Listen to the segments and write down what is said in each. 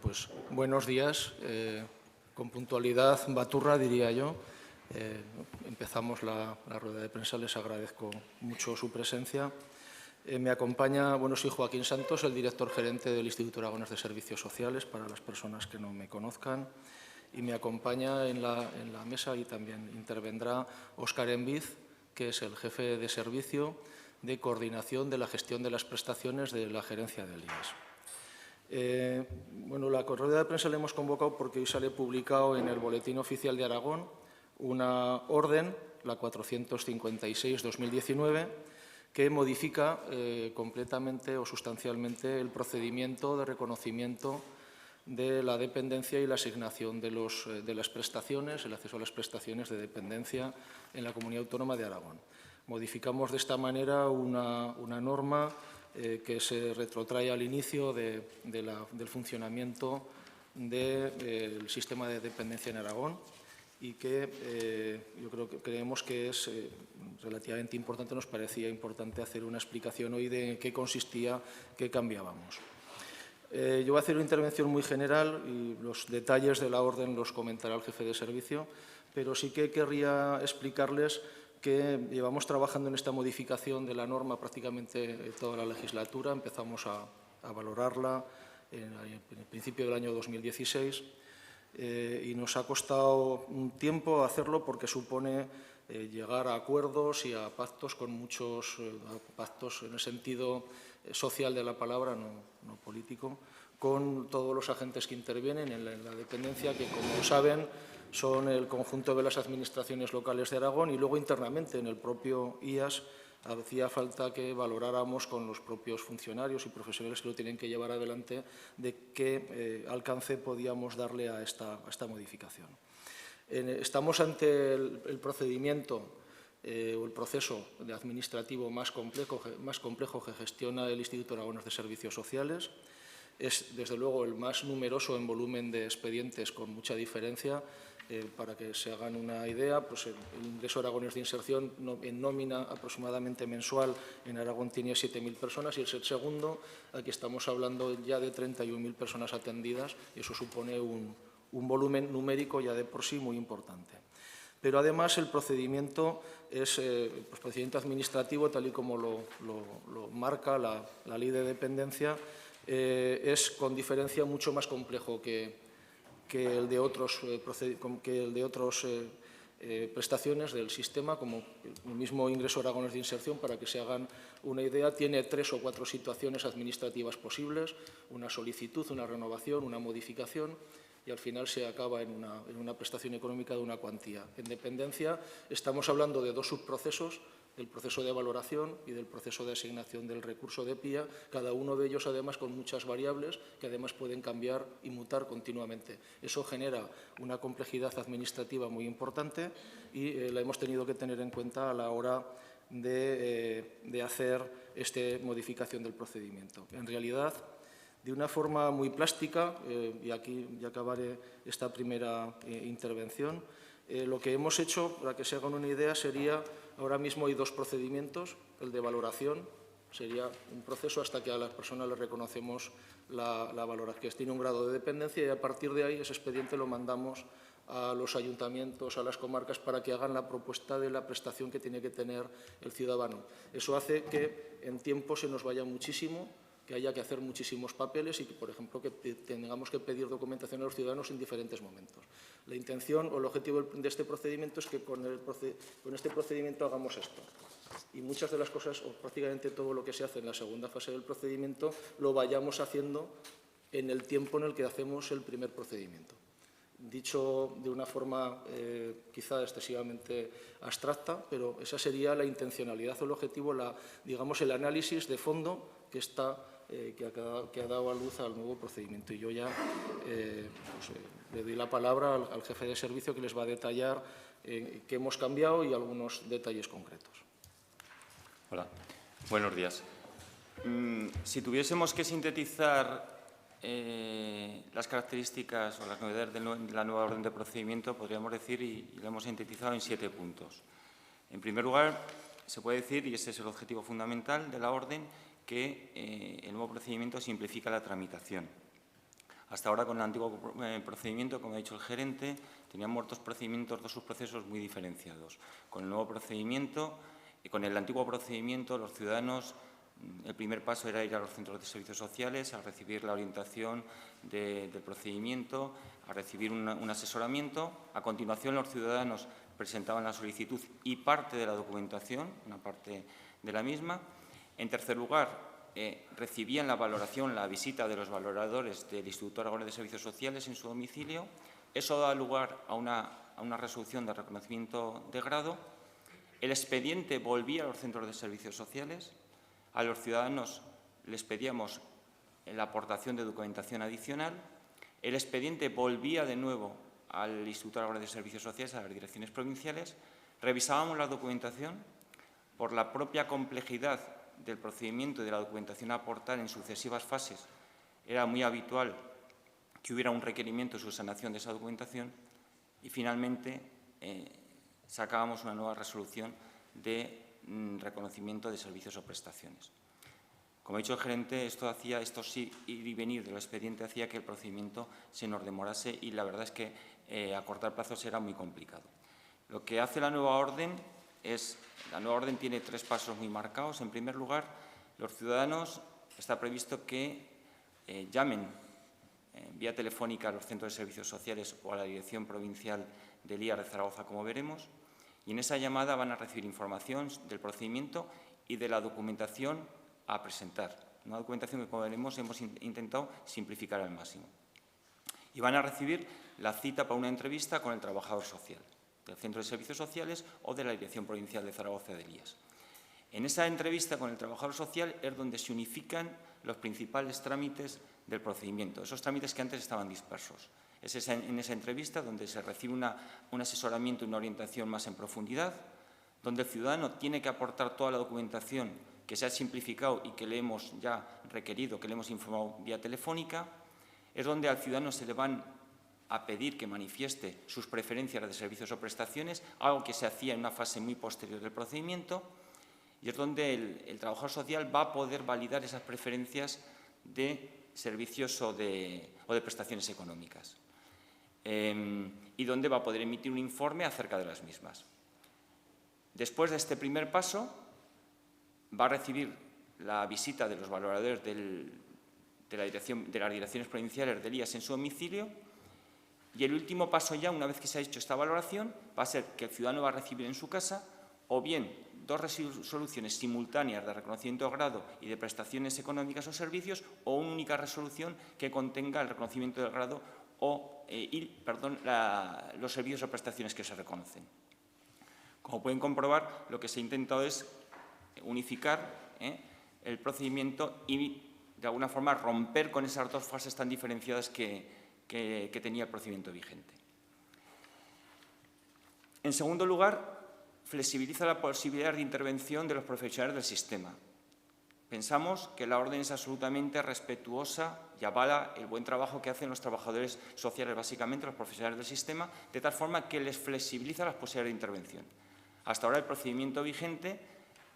pues buenos días. Con puntualidad baturra, diría yo. Empezamos la rueda de prensa, les agradezco mucho su presencia. Me acompaña, soy Joaquín Santos, el director gerente del Instituto Aragonés de Servicios Sociales, para las personas que no me conozcan. Y me acompaña en la mesa y también intervendrá Óscar Enviz, que es el jefe de servicio de coordinación de la gestión de las prestaciones de la gerencia del IAS. La rueda de prensa la hemos convocado porque hoy sale publicado en el Boletín Oficial de Aragón una orden, la 456/2019, que modifica completamente o sustancialmente el procedimiento de reconocimiento de la dependencia y la asignación de las prestaciones, el acceso a las prestaciones de dependencia en la Comunidad Autónoma de Aragón. Modificamos de esta manera una norma que se retrotrae al inicio del funcionamiento del sistema de dependencia en Aragón y que creemos que es relativamente importante. Nos parecía importante hacer una explicación hoy de en qué consistía, qué cambiábamos. Yo voy a hacer una intervención muy general y los detalles de la orden los comentará el jefe de servicio, pero sí que querría explicarles que llevamos trabajando en esta modificación de la norma prácticamente toda la legislatura. Empezamos a valorarla en el principio del año 2016 y nos ha costado un tiempo hacerlo porque supone llegar a acuerdos y a pactos con muchos pactos en el sentido social de la palabra, no político, con todos los agentes que intervienen en la dependencia, que, como saben, son el conjunto de las administraciones locales de Aragón, y luego internamente en el propio IAS hacía falta que valoráramos con los propios funcionarios y profesionales que lo tienen que llevar adelante de qué alcance podíamos darle a esta modificación. Estamos ante el procedimiento o el proceso administrativo más complejo que gestiona el Instituto Aragonés de Servicios Sociales. Es, desde luego, el más numeroso en volumen de expedientes, con mucha diferencia. Para que se hagan una idea, pues el ingreso aragonés de inserción en nómina aproximadamente mensual en Aragón tiene 7.000 personas y es el segundo. Aquí estamos hablando ya de 31.000 personas atendidas y eso supone un volumen numérico ya de por sí muy importante. Pero además el procedimiento es procedimiento administrativo, tal y como lo marca la Ley de Dependencia, es con diferencia mucho más complejo que el de otras prestaciones del sistema, como el mismo ingreso aragonés de inserción. Para que se hagan una idea, tiene 3 o 4 situaciones administrativas posibles: una solicitud, una renovación, una modificación, y al final se acaba en una prestación económica de una cuantía. En dependencia estamos hablando de 2 subprocesos: del proceso de valoración y del proceso de asignación del recurso de PIA, cada uno de ellos además con muchas variables que además pueden cambiar y mutar continuamente. Eso genera una complejidad administrativa muy importante y la hemos tenido que tener en cuenta a la hora de hacer esta modificación del procedimiento. En realidad, de una forma muy plástica, y aquí ya acabaré esta primera intervención, lo que hemos hecho, para que se hagan una idea, sería, ahora mismo hay 2 procedimientos. El de valoración sería un proceso hasta que a las personas le reconocemos la valoración, que tiene un grado de dependencia, y a partir de ahí ese expediente lo mandamos a los ayuntamientos, a las comarcas, para que hagan la propuesta de la prestación que tiene que tener el ciudadano. Eso hace que en tiempo se nos vaya muchísimo, que haya que hacer muchísimos papeles y que, por ejemplo, que tengamos que pedir documentación a los ciudadanos en diferentes momentos. La intención o el objetivo de este procedimiento es que con este procedimiento hagamos esto. Y muchas de las cosas, o prácticamente todo lo que se hace en la segunda fase del procedimiento, lo vayamos haciendo en el tiempo en el que hacemos el primer procedimiento. Dicho de una forma quizá excesivamente abstracta, pero esa sería la intencionalidad o el objetivo, el análisis de fondo que ha dado a luz al nuevo procedimiento. Y yo ya le doy la palabra al jefe de servicio, que les va a detallar qué hemos cambiado y algunos detalles concretos. Hola, buenos días. Si tuviésemos que sintetizar las características o las novedades de la nueva orden de procedimiento, podríamos decir, y lo hemos sintetizado en 7 puntos. En primer lugar, se puede decir, y ese es el objetivo fundamental de la orden, que el nuevo procedimiento simplifica la tramitación. Hasta ahora, con el antiguo procedimiento, como ha dicho el gerente, teníamos dos procedimientos, dos subprocesos muy diferenciados. Con el nuevo procedimiento y con el antiguo procedimiento, los ciudadanos, el primer paso era ir a los centros de servicios sociales a recibir la orientación del procedimiento, a recibir un asesoramiento. A continuación, los ciudadanos presentaban la solicitud y parte de la documentación, una parte de la misma. En tercer lugar, recibían la valoración, la visita de los valoradores del Instituto Aragonés de Servicios Sociales en su domicilio. Eso da lugar a una resolución de reconocimiento de grado. El expediente volvía a los centros de servicios sociales. A los ciudadanos les pedíamos la aportación de documentación adicional. El expediente volvía de nuevo al Instituto Aragonés de Servicios Sociales, a las direcciones provinciales. Revisábamos la documentación. Por la propia complejidad del procedimiento y de la documentación a aportar en sucesivas fases, era muy habitual que hubiera un requerimiento de subsanación de esa documentación y, finalmente, sacábamos una nueva resolución de reconocimiento de servicios o prestaciones. Como ha dicho el gerente, esto sí, ir y venir del expediente hacía que el procedimiento se nos demorase y la verdad es que acortar plazos era muy complicado. Lo que hace la nueva orden tiene tres pasos muy marcados. En primer lugar, los ciudadanos, está previsto que llamen vía telefónica a los centros de servicios sociales o a la Dirección Provincial del IAR de Zaragoza, como veremos, y en esa llamada van a recibir información del procedimiento y de la documentación a presentar. Una documentación que, como veremos, hemos intentado simplificar al máximo. Y van a recibir la cita para una entrevista con el trabajador social del Centro de Servicios Sociales o de la Dirección Provincial de Zaragoza del IAS. En esa entrevista con el trabajador social es donde se unifican los principales trámites del procedimiento, esos trámites que antes estaban dispersos. Es en esa entrevista donde se recibe un asesoramiento y una orientación más en profundidad, donde el ciudadano tiene que aportar toda la documentación que se ha simplificado y que le hemos ya requerido, que le hemos informado vía telefónica. Es donde al ciudadano se le van a pedir que manifieste sus preferencias de servicios o prestaciones, algo que se hacía en una fase muy posterior del procedimiento, y es donde el trabajador social va a poder validar esas preferencias de servicios o de prestaciones económicas, y donde va a poder emitir un informe acerca de las mismas. Después de este primer paso, va a recibir la visita de los valoradores de las direcciones provinciales del IAS en su domicilio. Y el último paso ya, una vez que se ha hecho esta valoración, va a ser que el ciudadano va a recibir en su casa o bien dos resoluciones simultáneas de reconocimiento de grado y de prestaciones económicas o servicios o una única resolución que contenga el reconocimiento del grado los servicios o prestaciones que se reconocen. Como pueden comprobar, lo que se ha intentado es unificar el procedimiento y, de alguna forma, romper con esas dos fases tan diferenciadas que tenía el procedimiento vigente. En segundo lugar, flexibiliza la posibilidad de intervención de los profesionales del sistema. Pensamos que la orden es absolutamente respetuosa y avala el buen trabajo que hacen los trabajadores sociales, básicamente los profesionales del sistema, de tal forma que les flexibiliza las posibilidades de intervención. Hasta ahora el procedimiento vigente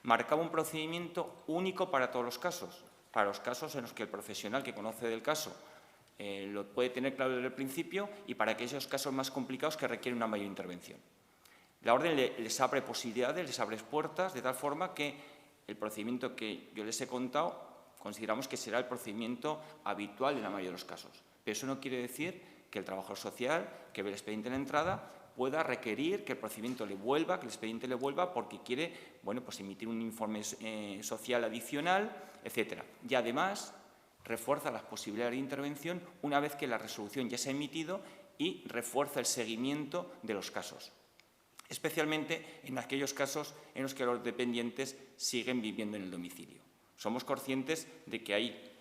marcaba un procedimiento único para todos los casos en los que el profesional que conoce del caso lo puede tener claro desde el principio y para aquellos casos más complicados que requieren una mayor intervención. La orden les abre posibilidades, les abre puertas, de tal forma que el procedimiento que yo les he contado consideramos que será el procedimiento habitual en la mayoría de los casos. Pero eso no quiere decir que el trabajador social, que ve el expediente en la entrada, pueda requerir que el procedimiento le vuelva, que el expediente le vuelva porque quiere, emitir un informe social adicional, etc. Y además refuerza las posibilidades de intervención una vez que la resolución ya se ha emitido y refuerza el seguimiento de los casos, especialmente en aquellos casos en los que los dependientes siguen viviendo en el domicilio. Somos conscientes de que hay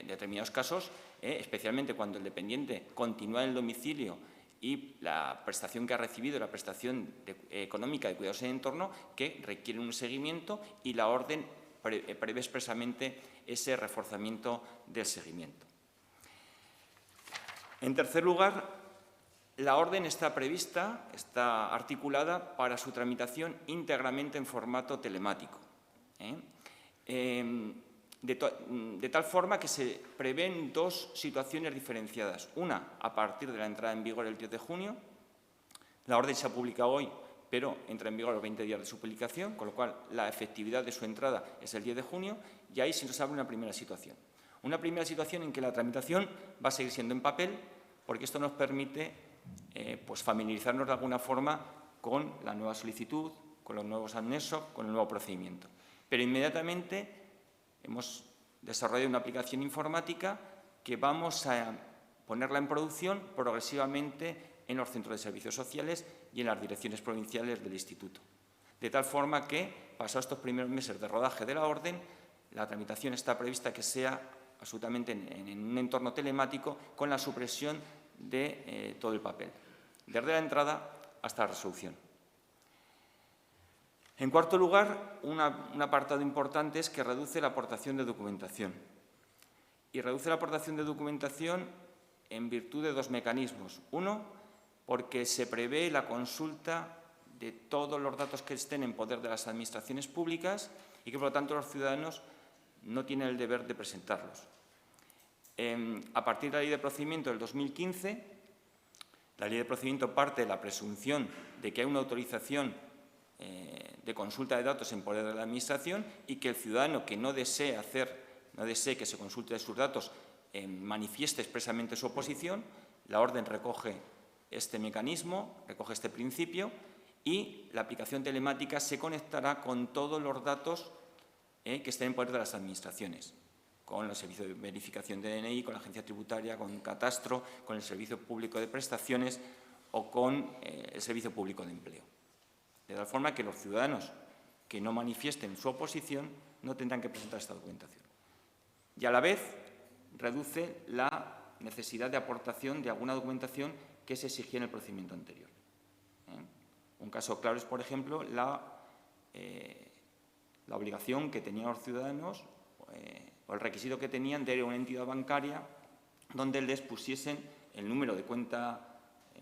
determinados casos, especialmente cuando el dependiente continúa en el domicilio y la prestación que ha recibido, la prestación económica de cuidados en el entorno, que requiere un seguimiento y la orden prevé expresamente ese reforzamiento del seguimiento. En tercer lugar, la orden está articulada para su tramitación íntegramente en formato telemático. de tal forma que se prevén dos situaciones diferenciadas. Una, a partir de la entrada en vigor el 10 de junio. La orden se ha publicado hoy, pero entra en vigor a los 20 días de su publicación, con lo cual la efectividad de su entrada es el 10 de junio, y ahí se nos abre una primera situación. Una primera situación en que la tramitación va a seguir siendo en papel, porque esto nos permite pues familiarizarnos de alguna forma con la nueva solicitud, con los nuevos anexos, con el nuevo procedimiento. Pero inmediatamente hemos desarrollado una aplicación informática que vamos a ponerla en producción progresivamente en los centros de servicios sociales y en las direcciones provinciales del Instituto. De tal forma que, pasados estos primeros meses de rodaje de la orden, la tramitación está prevista que sea absolutamente en un entorno telemático con la supresión de todo el papel, desde la entrada hasta la resolución. En cuarto lugar, un apartado importante es que reduce la aportación de documentación. Y reduce la aportación de documentación en virtud de dos mecanismos. Uno, porque se prevé la consulta de todos los datos que estén en poder de las administraciones públicas y que, por lo tanto, los ciudadanos no tienen el deber de presentarlos. A partir de la Ley de Procedimiento del 2015, la Ley de Procedimiento parte de la presunción de que hay una autorización de consulta de datos en poder de la Administración y que el ciudadano que no desee que se consulte sus datos manifieste expresamente su oposición. La orden recoge este mecanismo, recoge este principio y la aplicación telemática se conectará con todos los datos que estén en poder de las administraciones, con el Servicio de Verificación de DNI, con la Agencia Tributaria, con Catastro, con el Servicio Público de Prestaciones o con el Servicio Público de Empleo. De tal forma que los ciudadanos que no manifiesten su oposición no tendrán que presentar esta documentación. Y a la vez reduce la necesidad de aportación de alguna documentación que se exigía en el procedimiento anterior. Un caso claro es, por ejemplo, la obligación que tenían los ciudadanos o el requisito que tenían de ir a una entidad bancaria donde les pusiesen el número de cuenta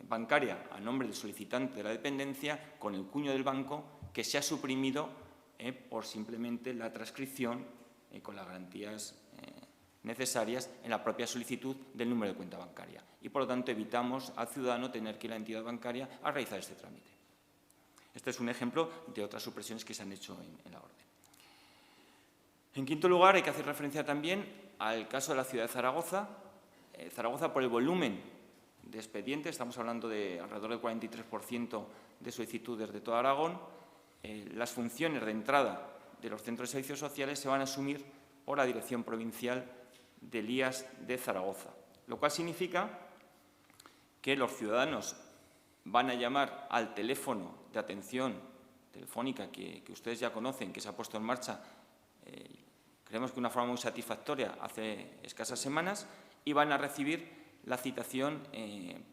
bancaria a nombre del solicitante de la dependencia con el cuño del banco, que se ha suprimido por simplemente la transcripción con las garantías necesarias en la propia solicitud del número de cuenta bancaria. Y, por lo tanto, evitamos al ciudadano tener que ir a la entidad bancaria a realizar este trámite. Este es un ejemplo de otras supresiones que se han hecho en la orden. En quinto lugar, hay que hacer referencia también al caso de la ciudad de Zaragoza. Zaragoza, por el volumen de expedientes, estamos hablando de alrededor del 43% de solicitudes de todo Aragón, las funciones de entrada de los centros de servicios sociales se van a asumir por la Dirección Provincial del IAS de Zaragoza, lo cual significa que los ciudadanos van a llamar al teléfono de atención telefónica que ustedes ya conocen, que se ha puesto en marcha, creemos que de una forma muy satisfactoria hace escasas semanas, y van a recibir la citación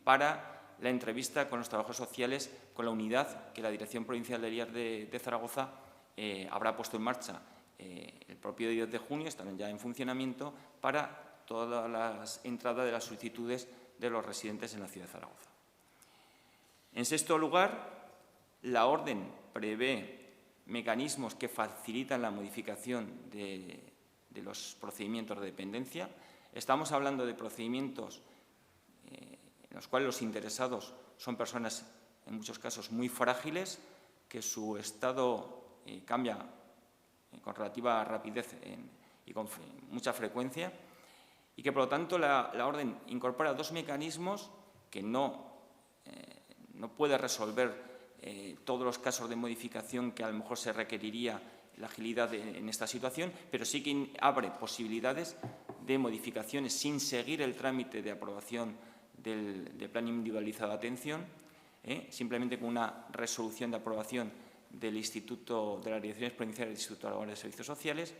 para la entrevista con los trabajadores sociales, con la unidad que la Dirección Provincial del IAS de Zaragoza habrá puesto en marcha el propio 10 de junio, estarán ya en funcionamiento para todas las entradas de las solicitudes de los residentes en la ciudad de Zaragoza. En sexto lugar, la orden prevé mecanismos que facilitan la modificación de los procedimientos de dependencia. Estamos hablando de procedimientos en los cuales los interesados son personas, en muchos casos, muy frágiles, que su estado cambia con relativa rapidez y con mucha frecuencia, y que, por lo tanto, la orden incorpora dos mecanismos que no puede resolver todos los casos de modificación que a lo mejor se requeriría la agilidad en esta situación, pero sí que abre posibilidades de modificaciones sin seguir el trámite de aprobación del plan individualizado de atención, simplemente con una resolución de aprobación del Instituto de las Direcciones Provinciales del Instituto Aragón de Servicios Sociales,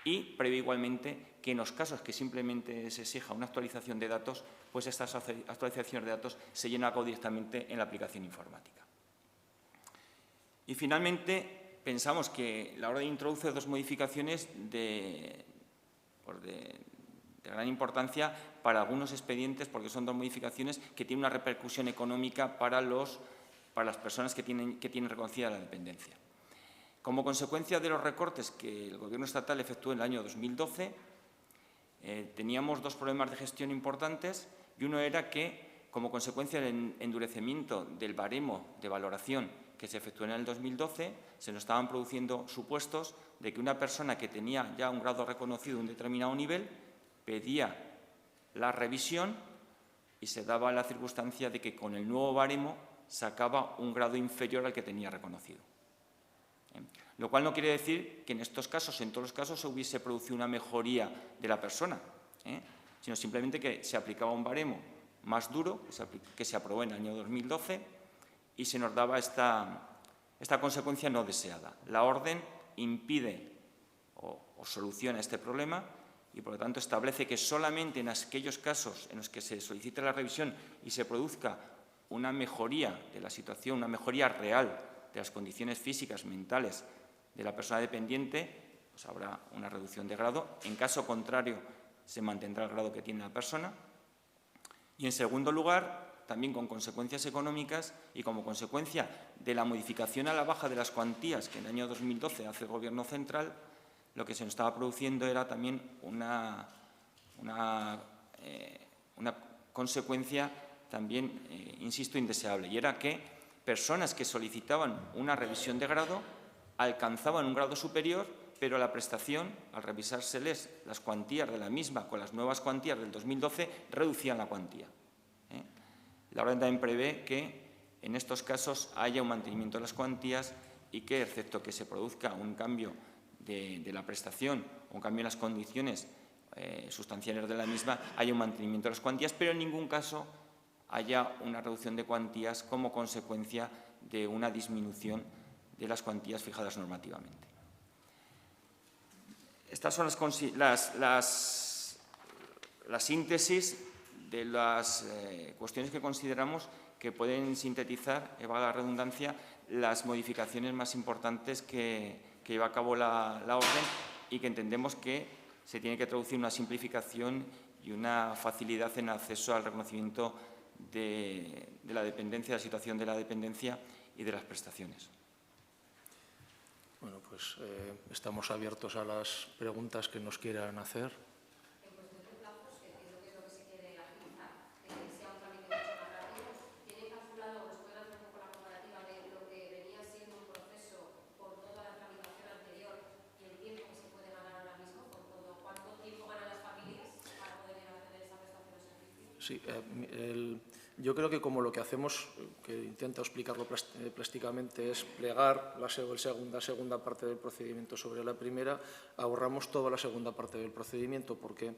y prevé igualmente que en los casos que simplemente se exija una actualización de datos, pues estas actualizaciones de datos se llevan a cabo directamente en la aplicación informática. Y finalmente, pensamos que la orden introduce dos modificaciones de gran importancia para algunos expedientes, porque son dos modificaciones que tienen una repercusión económica para las personas que tienen reconocida la dependencia. Como consecuencia de los recortes que el Gobierno estatal efectuó en el año 2012, teníamos dos problemas de gestión importantes, y uno era que, como consecuencia del endurecimiento del baremo de valoración que se efectuó en el 2012, se nos estaban produciendo supuestos de que una persona que tenía ya un grado reconocido de un determinado nivel pedía la revisión y se daba la circunstancia de que con el nuevo baremo sacaba un grado inferior al que tenía reconocido. Lo cual no quiere decir que en estos casos, en todos los casos, se hubiese producido una mejoría de la persona, sino simplemente que se aplicaba un baremo más duro, que se aprobó en el año 2012, y se nos daba esta consecuencia no deseada. La orden impide o soluciona este problema y, por lo tanto, establece que solamente en aquellos casos en los que se solicite la revisión y se produzca una mejoría de la situación, una mejoría real de las condiciones físicas, mentales de la persona dependiente, pues habrá una reducción de grado. En caso contrario, se mantendrá el grado que tiene la persona. Y, en segundo lugar, también con consecuencias económicas y como consecuencia de la modificación a la baja de las cuantías que en el año 2012 hace el Gobierno central, lo que se nos estaba produciendo era también una consecuencia también, insisto, indeseable, y era que personas que solicitaban una revisión de grado alcanzaban un grado superior, pero la prestación, al revisárseles las cuantías de la misma con las nuevas cuantías del 2012, reducían la cuantía. La orden también prevé que en estos casos haya un mantenimiento de las cuantías y que, excepto que se produzca un cambio de la prestación o un cambio en las condiciones sustanciales de la misma, haya un mantenimiento de las cuantías, pero en ningún caso haya una reducción de cuantías como consecuencia de una disminución de las cuantías fijadas normativamente. Estas son la síntesis de las cuestiones que consideramos que pueden sintetizar, valga la redundancia, las modificaciones más importantes que lleva a cabo la orden y que entendemos que se tiene que traducir en una simplificación y una facilidad en acceso al reconocimiento de la dependencia, de la situación de la dependencia y de las prestaciones. Bueno, pues estamos abiertos a las preguntas que nos quieran hacer. En cuestión de plazos, que entiendo que es lo que se quiere agilizar, que sea un trámite mucho más rápido, ¿tiene calculado o nos puede hacer un poco la comparativa de lo que venía siendo un proceso por toda la tramitación anterior y el tiempo que se puede ganar ahora mismo? Con todo, ¿cuánto tiempo ganan las familias para poder acceder a esa prestación o servicio? Sí, yo creo que como lo que hacemos, que intento explicarlo plásticamente, es plegar la segunda parte del procedimiento sobre la primera, ahorramos toda la segunda parte del procedimiento, porque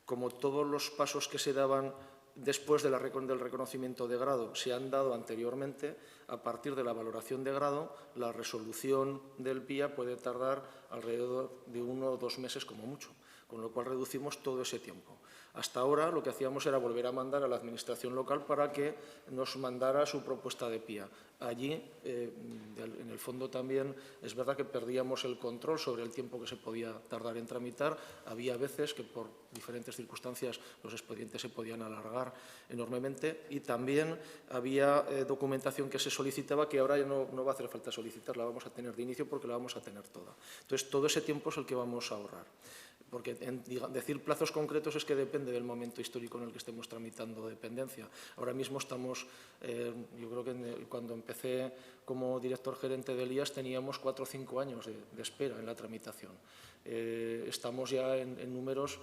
como todos los pasos que se daban después del reconocimiento de grado se han dado anteriormente, a partir de la valoración de grado, la resolución del PIA puede tardar alrededor de 1 o 2 meses como mucho, con lo cual reducimos todo ese tiempo. Hasta ahora lo que hacíamos era volver a mandar a la Administración local para que nos mandara su propuesta de PIA. Allí, en el fondo también, es verdad que perdíamos el control sobre el tiempo que se podía tardar en tramitar. Había veces que por diferentes circunstancias los expedientes se podían alargar enormemente y también había documentación que se solicitaba que ahora ya no va a hacer falta solicitar, la vamos a tener de inicio porque la vamos a tener toda. Entonces, todo ese tiempo es el que vamos a ahorrar. Porque decir plazos concretos es que depende del momento histórico en el que estemos tramitando dependencia. Ahora mismo estamos, yo creo que cuando empecé como director gerente del IAS teníamos 4 o 5 años de espera en la tramitación. Estamos ya en números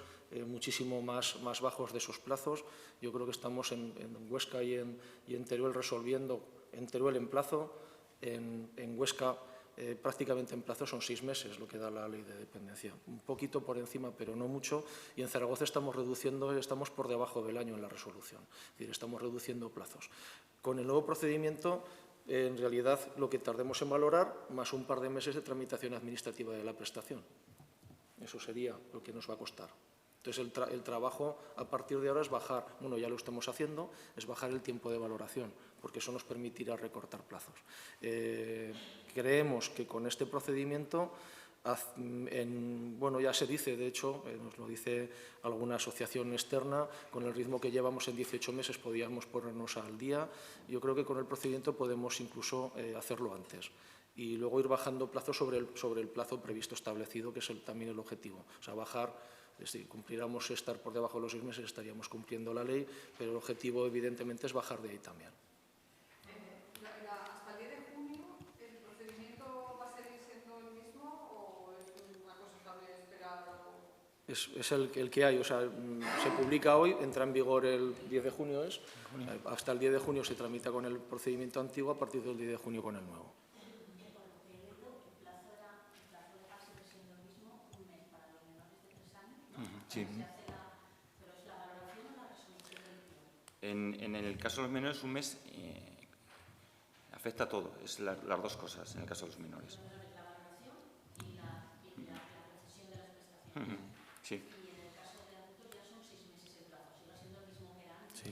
muchísimo más bajos de esos plazos. Yo creo que estamos en Huesca y en Teruel resolviendo, en Teruel en plazo, en Huesca prácticamente en plazo son 6 meses lo que da la ley de dependencia. Un poquito por encima, pero no mucho. Y en Zaragoza estamos reduciendo, estamos por debajo del año en la resolución. Es decir, estamos reduciendo plazos. Con el nuevo procedimiento, en realidad, lo que tardemos en valorar, más un par de meses de tramitación administrativa de la prestación. Eso sería lo que nos va a costar. Entonces, el trabajo a partir de ahora es bajar, bueno, ya lo estamos haciendo, es bajar el tiempo de valoración, porque eso nos permitirá recortar plazos. Creemos que con este procedimiento, bueno, ya se dice, de hecho, nos lo dice alguna asociación externa, con el ritmo que llevamos en 18 meses podíamos ponernos al día. Yo creo que con el procedimiento podemos incluso hacerlo antes. y luego ir bajando plazos sobre el plazo previsto establecido, que es también el objetivo. O sea, bajar, si cumpliéramos estar por debajo de los 6 meses, estaríamos cumpliendo la ley, pero el objetivo, evidentemente, es bajar de ahí también. ¿Hasta el 10 de junio el procedimiento va a seguir siendo el mismo o es una cosa estable esperar? Es el que hay, o sea, se publica hoy, entra en vigor el 10 de junio, hasta el 10 de junio se tramita con el procedimiento antiguo, a partir del 10 de junio con el nuevo. Sí. En el caso de los menores, un mes afecta a todo, es las dos cosas en el caso de los menores. Sí.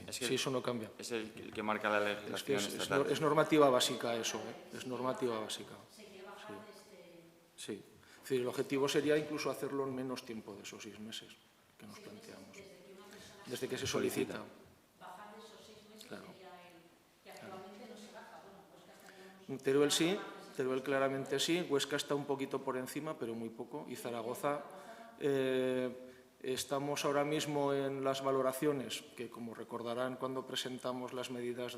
Es que sí, eso no cambia. Es el que marca la legislación estatal. Es normativa básica eso, es normativa básica. Sí. Es decir, el objetivo sería incluso hacerlo en menos tiempo de esos 6 meses que nos planteamos. Desde que se solicita. Claro. Teruel sí, Teruel claramente sí, Huesca está un poquito por encima, pero muy poco, y Zaragoza estamos ahora mismo en las valoraciones, que como recordarán cuando presentamos las medidas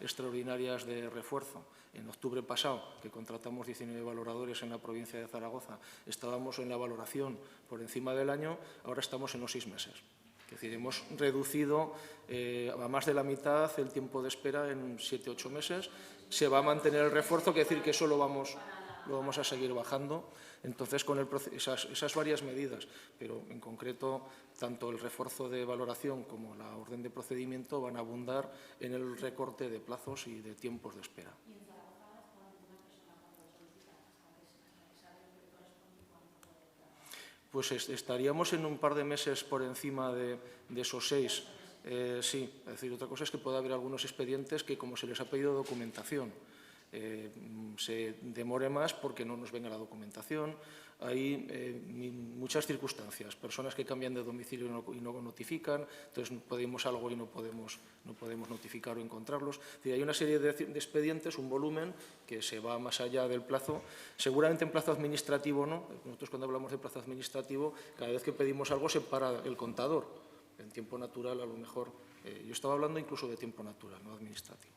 extraordinarias de refuerzo, en octubre pasado, que contratamos 19 valoradores en la provincia de Zaragoza, estábamos en la valoración por encima del año, ahora estamos en los 6 meses. Es decir, hemos reducido a más de la mitad el tiempo de espera en 7 u 8 meses. Se va a mantener el refuerzo, que decir que eso lo vamos a seguir bajando. Entonces, con esas varias medidas, pero en concreto, tanto el refuerzo de valoración como la orden de procedimiento van a abundar en el recorte de plazos y de tiempos de espera. Pues estaríamos en un par de meses por encima de esos 6. Sí, es decir, otra cosa es que puede haber algunos expedientes que, como se les ha pedido documentación, se demore más porque no nos venga la documentación. Hay muchas circunstancias, personas que cambian de domicilio y no notifican, entonces pedimos algo y no podemos notificar o encontrarlos. Es decir, hay una serie de expedientes, un volumen que se va más allá del plazo. Seguramente en plazo administrativo no. Nosotros cuando hablamos de plazo administrativo, cada vez que pedimos algo se para el contador. En tiempo natural a lo mejor, yo estaba hablando incluso de tiempo natural, no administrativo.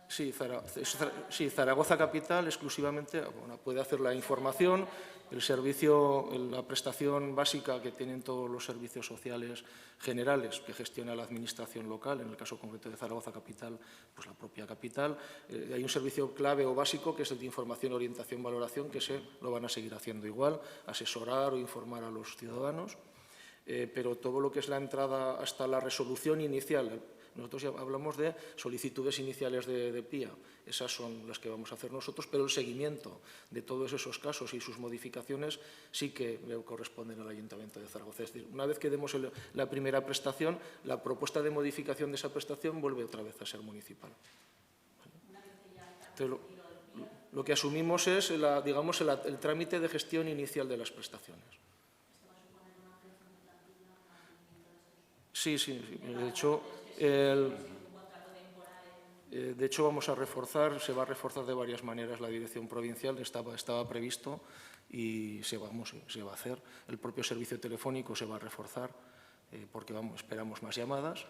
Sí, Zaragoza Capital exclusivamente puede hacer la información, el servicio, la prestación básica que tienen todos los servicios sociales generales que gestiona la administración local, en el caso concreto de Zaragoza Capital, pues la propia capital. Hay un servicio clave o básico que es el de información, orientación, valoración, que lo van a seguir haciendo igual, asesorar o informar a los ciudadanos, pero todo lo que es la entrada hasta la resolución inicial. Nosotros ya hablamos de solicitudes iniciales de PIA, esas son las que vamos a hacer nosotros, pero el seguimiento de todos esos casos y sus modificaciones sí que le corresponden al Ayuntamiento de Zaragoza. Es decir, una vez que demos la primera prestación, la propuesta de modificación de esa prestación vuelve otra vez a ser municipal. Entonces, lo que asumimos es el trámite de gestión inicial de las prestaciones. Sí, de hecho, se va a reforzar de varias maneras la dirección provincial, estaba previsto y se va a hacer. El propio servicio telefónico se va a reforzar porque esperamos más llamadas,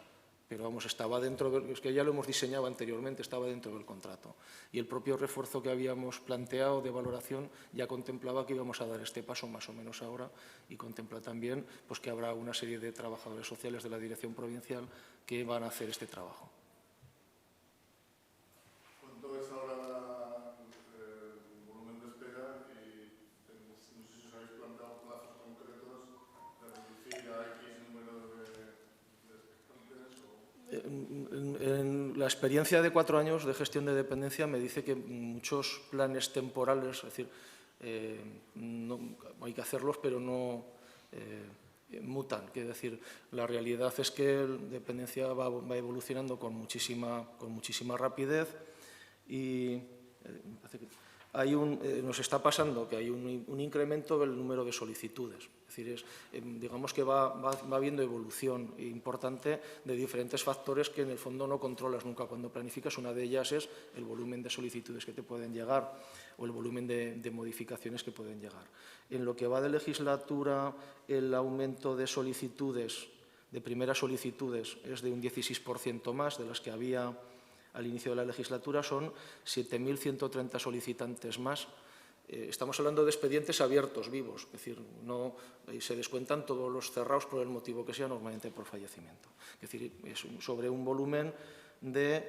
pero estaba dentro, es que ya lo hemos diseñado anteriormente, estaba dentro del contrato. Y el propio refuerzo que habíamos planteado de valoración ya contemplaba que íbamos a dar este paso más o menos ahora y contempla también pues, que habrá una serie de trabajadores sociales de la dirección provincial que van a hacer este trabajo. ¿Cuánto es ahora el volumen de espera? Y no sé si os habéis planteado plazos concretos de reducir a X número de En la experiencia de 4 años de gestión de dependencia me dice que muchos planes temporales, es decir, hay que hacerlos, pero no mutan. Quiere decir, la realidad es que la dependencia va evolucionando con muchísima rapidez y nos está pasando que hay un incremento del número de solicitudes. Es Es decir, digamos que va habiendo evolución importante de diferentes factores que en el fondo no controlas nunca cuando planificas. Una de ellas es el volumen de solicitudes que te pueden llegar o el volumen de modificaciones que pueden llegar. En lo que va de legislatura, el aumento de solicitudes, de primeras solicitudes, es de un 16% más de las que había al inicio de la legislatura. Son 7.130 solicitantes más. Estamos hablando de expedientes abiertos, vivos, es decir, no se descuentan todos los cerrados por el motivo que sea, normalmente por fallecimiento. Es decir, es sobre un volumen de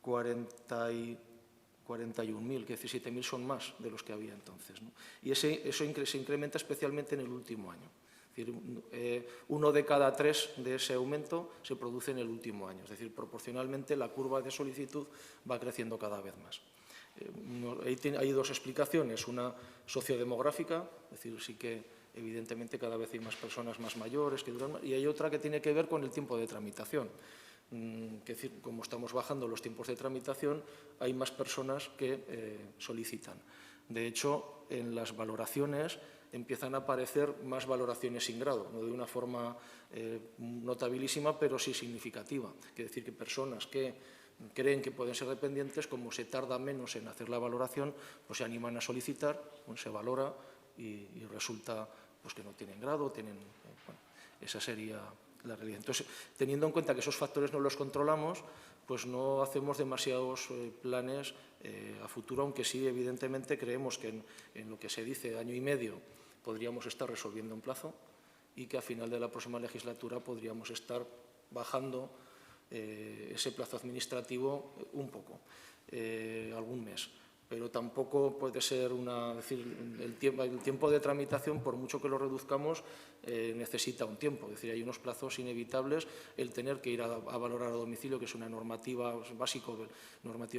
41.000, que 17.000 son más de los que había entonces, ¿no? Y eso se incrementa especialmente en el último año. Es decir, 1 de cada 3 de ese aumento se produce en el último año. Es decir, proporcionalmente la curva de solicitud va creciendo cada vez más. Hay dos explicaciones, una sociodemográfica, es decir, sí que evidentemente cada vez hay más personas más mayores que duran más, y hay otra que tiene que ver con el tiempo de tramitación. Es decir, como estamos bajando los tiempos de tramitación, hay más personas que solicitan. De hecho, en las valoraciones empiezan a aparecer más valoraciones sin grado, no de una forma notabilísima, pero sí significativa. Quiere decir que personas que creen que pueden ser dependientes, como se tarda menos en hacer la valoración, pues se animan a solicitar, pues se valora y resulta pues, que no tienen grado, bueno, esa sería la realidad. Entonces, teniendo en cuenta que esos factores no los controlamos, pues no hacemos demasiados planes a futuro, aunque sí, evidentemente, creemos que en lo que se dice año y medio podríamos estar resolviendo en plazo y que a final de la próxima legislatura podríamos estar bajando ese plazo administrativo un poco, algún mes. Pero tampoco puede ser el tiempo de tramitación, por mucho que lo reduzcamos, necesita un tiempo. Es decir, hay unos plazos inevitables. El tener que ir a valorar a domicilio, que es una normativa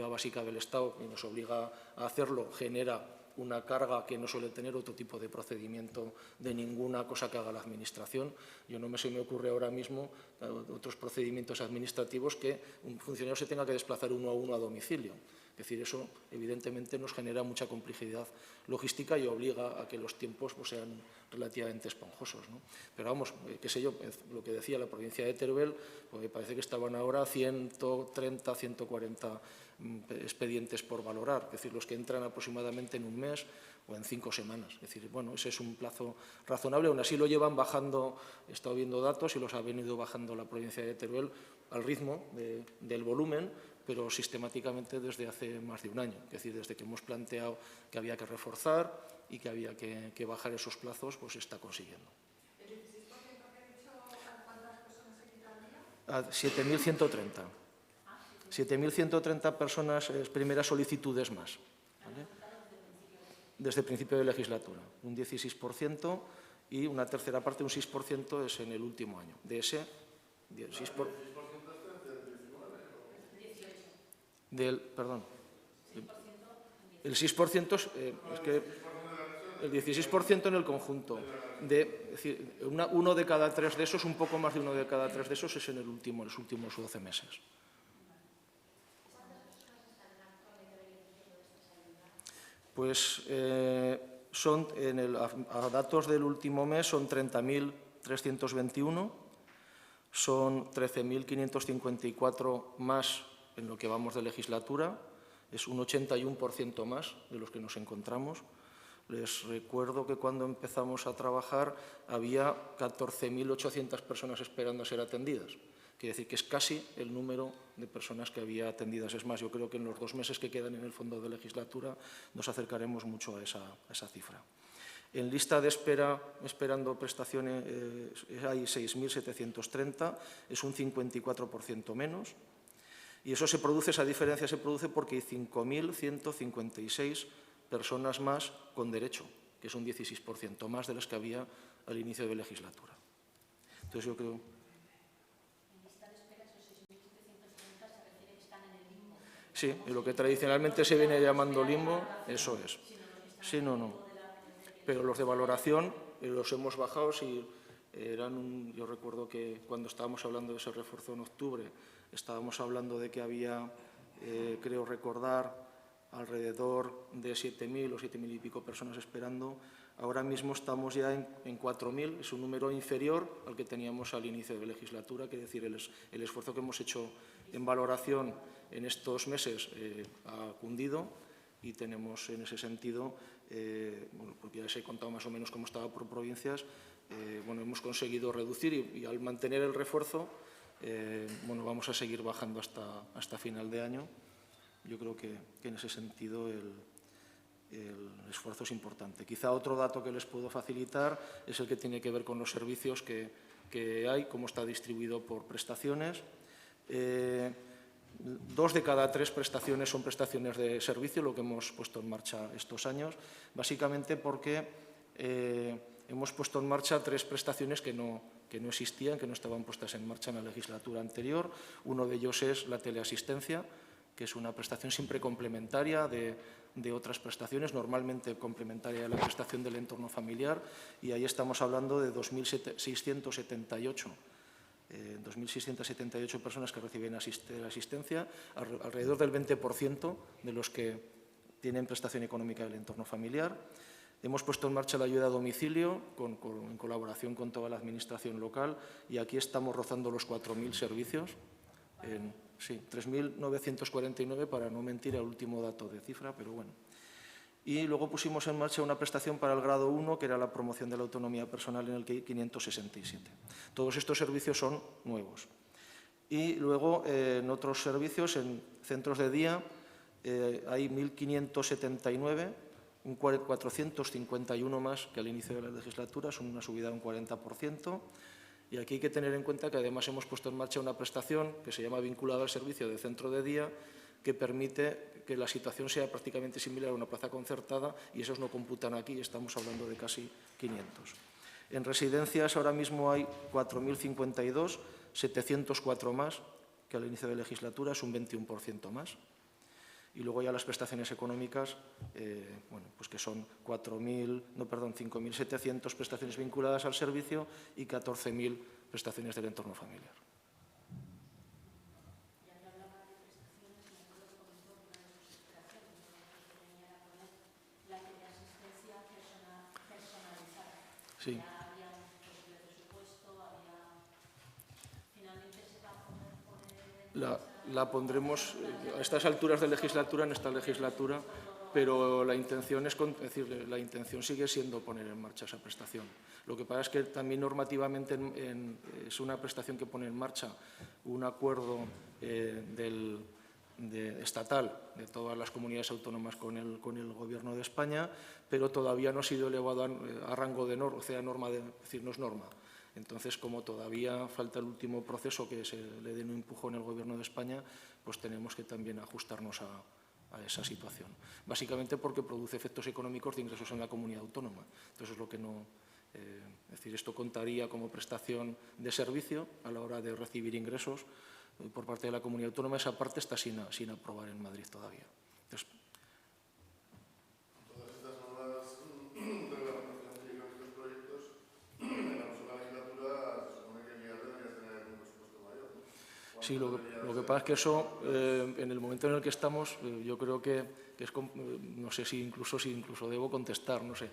básica del Estado y nos obliga a hacerlo, genera una carga que no suele tener otro tipo de procedimiento de ninguna cosa que haga la Administración. Se me ocurre ahora mismo otros procedimientos administrativos que un funcionario se tenga que desplazar uno a uno a domicilio. Es decir, eso evidentemente nos genera mucha complejidad logística y obliga a que los tiempos pues, sean relativamente esponjosos, ¿no? Pero vamos, qué sé yo, lo que decía la provincia de Teruel, pues me parece que estaban ahora 130, 140 expedientes por valorar, es decir, los que entran aproximadamente en un mes o en 5 semanas. Es decir, bueno, ese es un plazo razonable, aún así lo llevan bajando, he estado viendo datos y los ha venido bajando la provincia de Teruel al ritmo del volumen, pero sistemáticamente desde hace más de un año. Es decir, desde que hemos planteado que había que reforzar y que había que bajar esos plazos, pues se está consiguiendo. ¿El 16% que he dicho, cuántas personas se quitaría? A 7.130. 7.130 personas, primeras solicitudes más, ¿vale? Desde el principio de legislatura. Un 16% y una tercera parte, un 6%, es en el último año. De ese, 16%. Perdón. El 6% es que el 16% en el conjunto. Es decir, 1 de cada 3 de esos, un poco más de 1 de cada 3 de esos es en los últimos 12 meses. Pues a datos del último mes son 30.321, son 13.554 más en lo que vamos de legislatura, es un 81% más de los que nos encontramos. Les recuerdo que cuando empezamos a trabajar había 14.800 personas esperando a ser atendidas. Quiere decir que es casi el número de personas que había atendidas. Es más, yo creo que en los 2 meses que quedan en el fondo de legislatura nos acercaremos mucho a esa cifra. En lista de espera, esperando prestaciones, hay 6.730, es un 54% menos. Y esa diferencia se produce porque hay 5.156 personas más con derecho, que es un 16% más de las que había al inicio de legislatura. Entonces yo creo... Sí, y lo que tradicionalmente se viene llamando limbo, eso es. Sí, no. Pero los de valoración los hemos bajado. Yo recuerdo que cuando estábamos hablando de ese refuerzo en octubre, estábamos hablando de que había, creo recordar, alrededor de 7.000 o 7.000 y pico personas esperando. Ahora mismo estamos ya en 4.000, es un número inferior al que teníamos al inicio de legislatura, quiere decir, el esfuerzo que hemos hecho en valoración en estos meses ha cundido y tenemos en ese sentido, bueno, porque ya les he contado más o menos cómo estaba por provincias, bueno, hemos conseguido reducir y al mantener el refuerzo, bueno, vamos a seguir bajando hasta final de año. Yo creo que en ese sentido el esfuerzo es importante. Quizá otro dato que les puedo facilitar es el que tiene que ver con los servicios que hay, cómo está distribuido por prestaciones. 2 de cada 3 prestaciones son prestaciones de servicio, lo que hemos puesto en marcha estos años, básicamente porque hemos puesto en marcha 3 prestaciones que no existían, que no estaban puestas en marcha en la legislatura anterior. Uno de ellos es la teleasistencia, que es una prestación siempre complementaria de otras prestaciones, normalmente complementaria de la prestación del entorno familiar, y ahí estamos hablando de 2.678 personas que reciben asistencia, alrededor del 20% de los que tienen prestación económica del entorno familiar. Hemos puesto en marcha la ayuda a domicilio en colaboración con toda la administración local y aquí estamos rozando los 4.000 servicios. Sí, 3.949 para no mentir el último dato de cifra, pero bueno. Y luego pusimos en marcha una prestación para el grado 1, que era la promoción de la autonomía personal en el que hay 567. Todos estos servicios son nuevos. Y luego en otros servicios, en centros de día, hay 1.579, un 451 más que al inicio de la legislatura, son una subida de un 40%. Y aquí hay que tener en cuenta que además hemos puesto en marcha una prestación que se llama vinculada al servicio de centro de día, que permite que la situación sea prácticamente similar a una plaza concertada y esos no computan aquí, estamos hablando de casi 500. En residencias ahora mismo hay 4.052, 704 más que al inicio de legislatura, es un 21% más. Y luego ya las prestaciones económicas, bueno, pues que son 5.700 prestaciones vinculadas al servicio y 14.000 prestaciones del entorno familiar. Sí. La pondremos a estas alturas de legislatura, en esta legislatura, pero la intención la intención sigue siendo poner en marcha esa prestación. Lo que pasa es que también normativamente es una prestación que pone en marcha un acuerdo estatal de todas las comunidades autónomas con el Gobierno de España, pero todavía no ha sido elevado a rango de norma, o sea, norma, es decir, no es norma. Entonces, como todavía falta el último proceso que se le dé un empujón al Gobierno de España, pues tenemos que también ajustarnos a esa situación. Básicamente porque produce efectos económicos de ingresos en la comunidad autónoma. Entonces, es lo que no... es decir, esto contaría como prestación de servicio a la hora de recibir ingresos por parte de la comunidad autónoma. Esa parte está sin aprobar en Madrid todavía. Entonces, todas estas nuevas reglamentaciones que llevan estos proyectos, en la próxima legislatura se supone que ya deberías tener un presupuesto mayor, ¿no? Sí, lo que pasa es que eso, en el momento en el que estamos, yo creo que es, no sé si incluso debo contestar, no sé.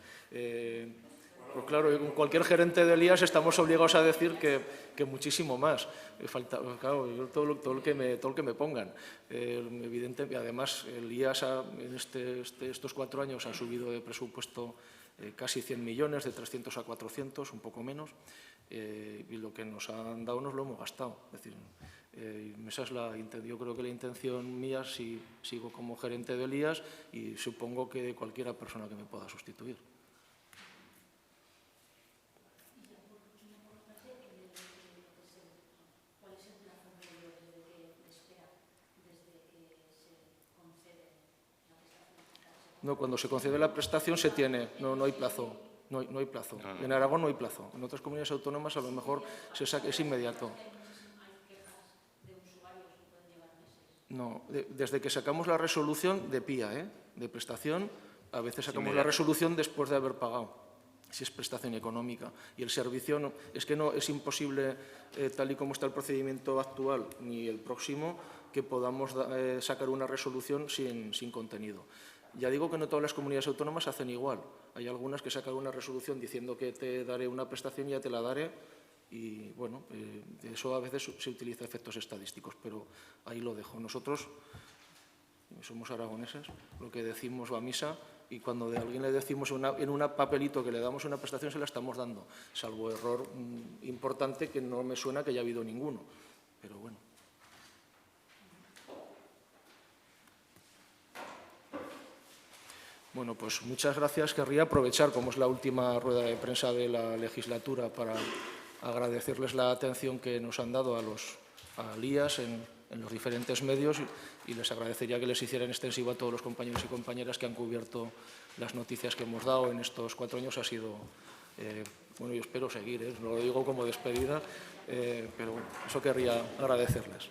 Pues claro, con cualquier gerente del IAS estamos obligados a decir que muchísimo más. Claro, yo todo lo que me pongan. Evidente, además, el IAS en estos 4 años ha subido de presupuesto casi 100 millones, de 300 a 400, un poco menos, y lo que nos han dado nos lo hemos gastado. Es decir, esa es yo creo que la intención mía, si sigo como gerente del IAS, y supongo que de cualquier persona que me pueda sustituir. No, cuando se concede la prestación se tiene, no hay plazo. No hay plazo. En Aragón no hay plazo. En otras comunidades autónomas a lo mejor es inmediato. No, desde que sacamos la resolución de PIA, de prestación, a veces sacamos la resolución después de haber pagado, si es prestación económica. Y el servicio, no es imposible, tal y como está el procedimiento actual, ni el próximo, que podamos sacar una resolución sin contenido. Ya digo que no todas las comunidades autónomas hacen igual. hay algunas que sacan una resolución diciendo que te daré una prestación y ya te la daré, y bueno, eso a veces se utiliza efectos estadísticos, pero ahí lo dejo. Nosotros somos aragoneses, lo que decimos va a misa, y cuando de alguien le decimos en un papelito que le damos una prestación, se la estamos dando, salvo error importante que no me suena que haya habido ninguno, pero bueno. Bueno, pues muchas gracias. Querría aprovechar, como es la última rueda de prensa de la legislatura, para agradecerles la atención que nos han dado a Lías en los diferentes medios, y les agradecería que les hicieran extensivo a todos los compañeros y compañeras que han cubierto las noticias que hemos dado en estos 4 años. Ha sido, bueno, yo espero seguir, no lo digo como despedida, pero bueno, eso querría agradecerles.